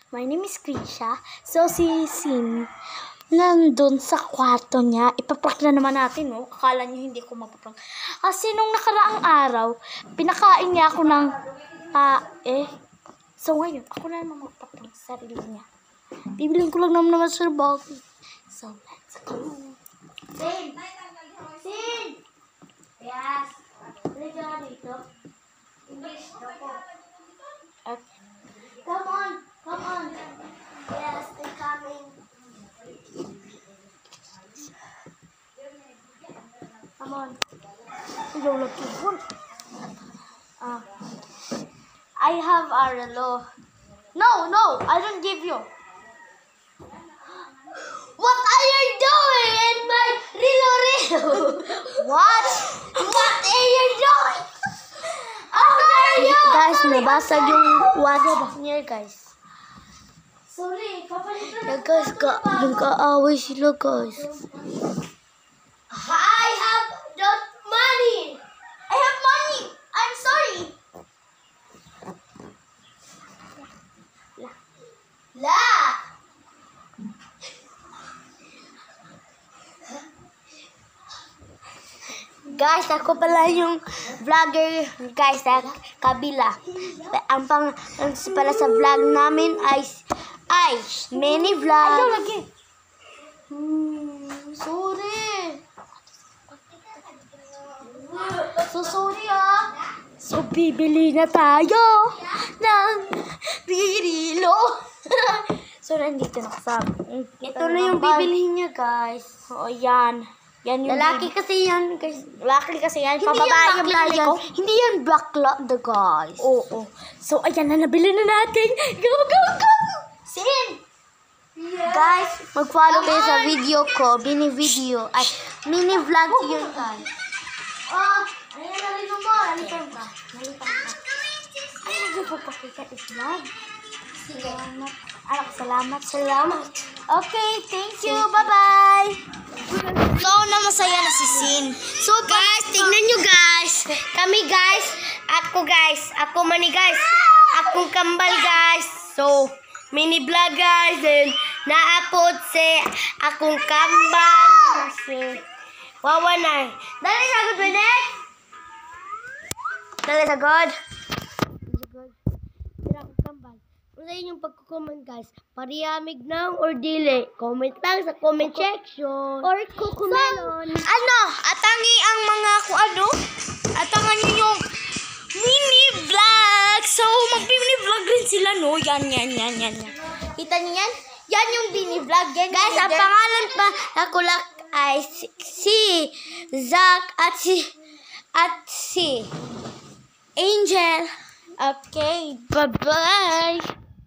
My name is Krisha. So, si Sin, nandun sa kwarto niya. Ipaprank na naman natin, no? Akala niyo hindi ko mapaprank. Kasi nung nakaraang araw, pinakain niya ako ng tae. So, ngayon, ako na naman magpaprank sa sarili niya. Bibilin ko lang naman sa bago. So, let's go. Sin! Sin! Yes! Balik ka dito. English na po. Okay. Come on! Come on! Yes, they're coming. Come on. Hello, lucky one. I have Arlo. No, I don't give you. What are you doing in my Rilo? What? What are you doing? Guys, nabasag yung water niya, guys. Sorry, papalitan na. Guys, yung kaaway sila, guys. I have not money. I have money. I'm sorry. La. Guys, ako pala yung vlogger, guys, sa kabila. Ang pala sa vlog namin ay mini vlog. Ayaw lagi. Sorry. So, sorry So, bibili na tayo ng Rilo. So, nandito na kasama. Ito na yung bibilihin niya, guys. O, yan. Yan yung lalaki kasi yan, guys. Lalaki kasi yan. Pababae yung lalaki ko. Hindi yan bakla, the guys. Oo. So, ayan na, nabili na natin. Go! Sin! Yeah. Guys, mag-follow kayo sa video ko. Mini vlog yun, guys. Ayan, nalipang mo. Nalipang ka. Ay, nagpapakita is vlog. Salamat. Okay, thank you. Bye-bye. So, masaya na si Sin. So, guys, tingnan nyo, guys. Kami, guys. Ako mani, guys. Akong kambal, guys. So, mini vlog, guys. Then, naapod si akong kambal. Kasi, wawanay. Dali sa good, Benek. Dali sa good. Tira akong kambal. Kung sa inyong pagkukomment, guys, pariyamig na or dili, comment lang sa comment section. Or kukumelon. Atangi ang mga atangan nyo yung mini vlog. So, mag-mini vlog rin sila, no? Yan. Kita nyo yan? Yan yung mini vlog. Guys, ang pangalan pa nakulak ay si Zach at si Angel. Okay, bye-bye.